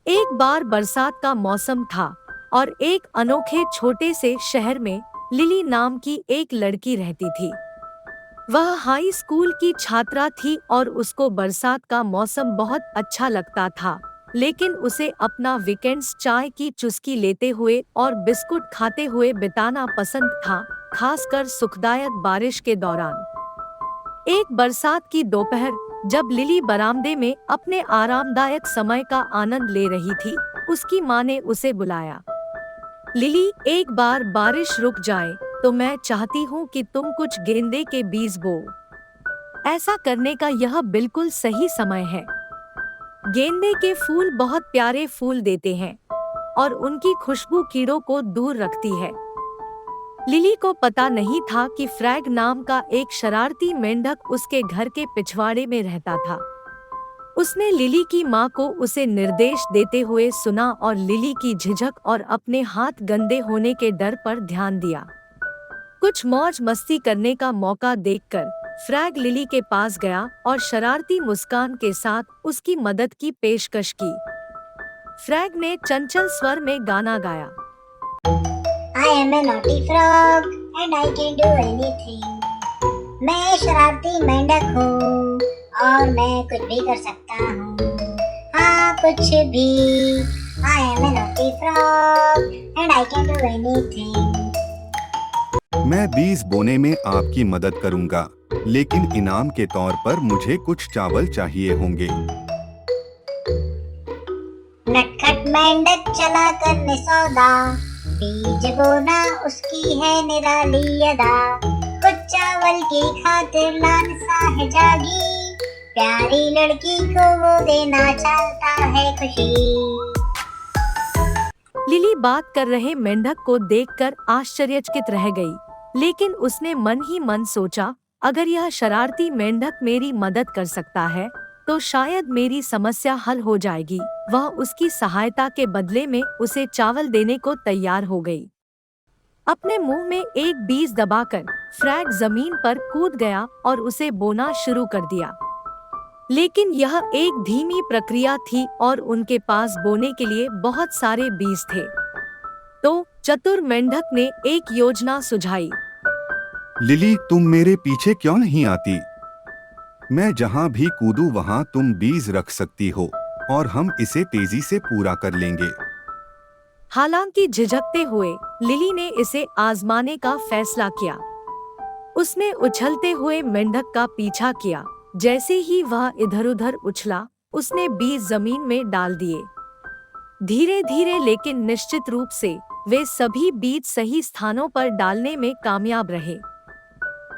एक बार बरसात का मौसम था और एक अनोखे छोटे से शहर में लिली नाम की एक लड़की रहती थी। वह हाई स्कूल की छात्रा थी और उसको बरसात का मौसम बहुत अच्छा लगता था, लेकिन उसे अपना वीकेंड्स चाय की चुस्की लेते हुए और बिस्कुट खाते हुए बिताना पसंद था, खासकर सुखदायक बारिश के दौरान। एक बरसात की दोपहर, जब लिली बरामदे में अपने आरामदायक समय का आनंद ले रही थी, उसकी माँ ने उसे बुलाया। लिली, एक बार बारिश रुक जाए तो मैं चाहती हूँ कि तुम कुछ गेंदे के बीज बो। ऐसा करने का यह बिल्कुल सही समय है। गेंदे के फूल बहुत प्यारे फूल देते हैं और उनकी खुशबू कीड़ों को दूर रखती है। लिली को पता नहीं था कि फ्रैग नाम का एक शरारती मेंढक उसके घर के पिछवाड़े में रहता था। उसने लिली की माँ को उसे निर्देश देते हुए सुना और लिली की झिझक और अपने हाथ गंदे होने के डर पर ध्यान दिया। कुछ मौज मस्ती करने का मौका देखकर फ्रैग लिली के पास गया और शरारती मुस्कान के साथ उसकी मदद की पेशकश की। फ्रैग ने चंचल स्वर में गाना गाया। I am a naughty frog and I can do anything. मैं शरारती मेंढक हूँ और मैं कुछ भी कर सकता हूँ। हाँ, कुछ भी। I am a naughty frog and I can do anything. मैं बीज बोने में आपकी मदद करूंगा, लेकिन इनाम के तौर पर मुझे कुछ चावल चाहिए होंगे। नटखट मेंढक चला करने सौदा, बीज बोना उसकी है निराली अदा। कुछ चावल की खातिर लालसा है जागी, प्यारी लड़की को वो देना चाहता है खुशी। लिली बात कर रहे मेंढक को देखकर आश्चर्यचकित रह गई, लेकिन उसने मन ही मन सोचा, अगर यह शरारती मेंढक मेरी मदद कर सकता है तो शायद मेरी समस्या हल हो जाएगी। वह उसकी सहायता के बदले में उसे चावल देने को तैयार हो गई। अपने मुंह में एक बीज दबाकर फ्रैग जमीन पर कूद गया और उसे बोना शुरू कर दिया। लेकिन यह एक धीमी प्रक्रिया थी और उनके पास बोने के लिए बहुत सारे बीज थे। तो चतुर मेंढक ने एक योजना सुझाई। लिली, तुम मेरे पीछे क्यों नहीं आती? मैं जहाँ भी कूदूं वहाँ तुम बीज रख सकती हो और हम इसे तेजी से पूरा कर लेंगे। हालांकि झिझकते हुए लिली ने इसे आजमाने का फैसला किया। उसने उछलते हुए मेंढक का पीछा किया। जैसे ही वह इधर-उधर उछला, उसने बीज जमीन में डाल दिए। धीरे धीरे लेकिन निश्चित रूप से वे सभी बीज सही स्थानों पर डालने में कामयाब रहे।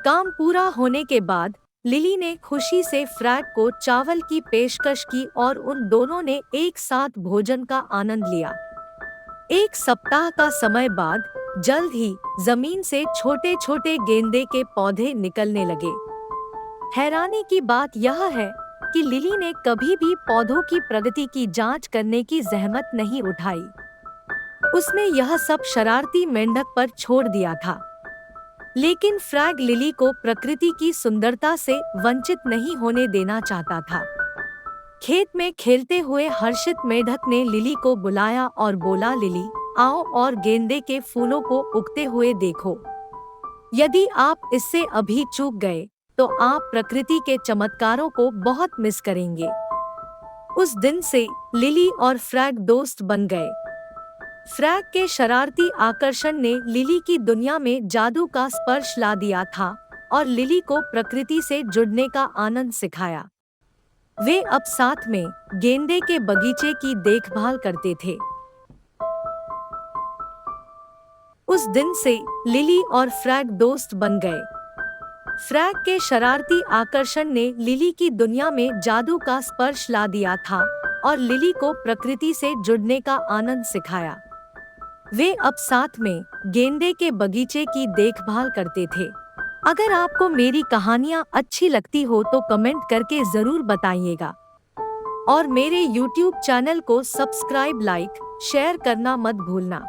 काम पूरा होने के बाद लिली ने खुशी से फ्रैग को चावल की पेशकश की और उन दोनों ने एक साथ भोजन का आनंद लिया। एक सप्ताह का समय बाद जल्द ही जमीन से छोटे छोटे गेंदे के पौधे निकलने लगे। हैरानी की बात यह है कि लिली ने कभी भी पौधों की प्रगति की जांच करने की जहमत नहीं उठाई। उसने यह सब शरारती मेंढक पर छोड़ दिया था। लेकिन फ्रैग लिली को प्रकृति की सुंदरता से वंचित नहीं होने देना चाहता था। खेत में खेलते हुए हर्षित मेंढक ने लिली को बुलाया और बोला, लिली, आओ और गेंदे के फूलों को उगते हुए देखो। यदि आप इससे अभी चूक गए तो आप प्रकृति के चमत्कारों को बहुत मिस करेंगे। उस दिन से लिली और फ्रैग दोस्त बन गए। फ्रैग के शरारती आकर्षण ने लिली की दुनिया में जादू का स्पर्श ला दिया था और लिली को प्रकृति से जुड़ने का आनंद सिखाया। वे अब साथ में गेंदे के बगीचे की देखभाल करते थे। उस दिन से लिली और फ्रैग दोस्त बन गए। फ्रैग के शरारती आकर्षण ने लिली की दुनिया में जादू का स्पर्श ला दिया था और लिली को प्रकृति से जुड़ने का आनंद सिखाया। वे अब साथ में गेंदे के बगीचे की देखभाल करते थे। अगर आपको मेरी कहानियाँ अच्छी लगती हो तो कमेंट करके जरूर बताइएगा और मेरे YouTube चैनल को सब्सक्राइब, लाइक, शेयर करना मत भूलना।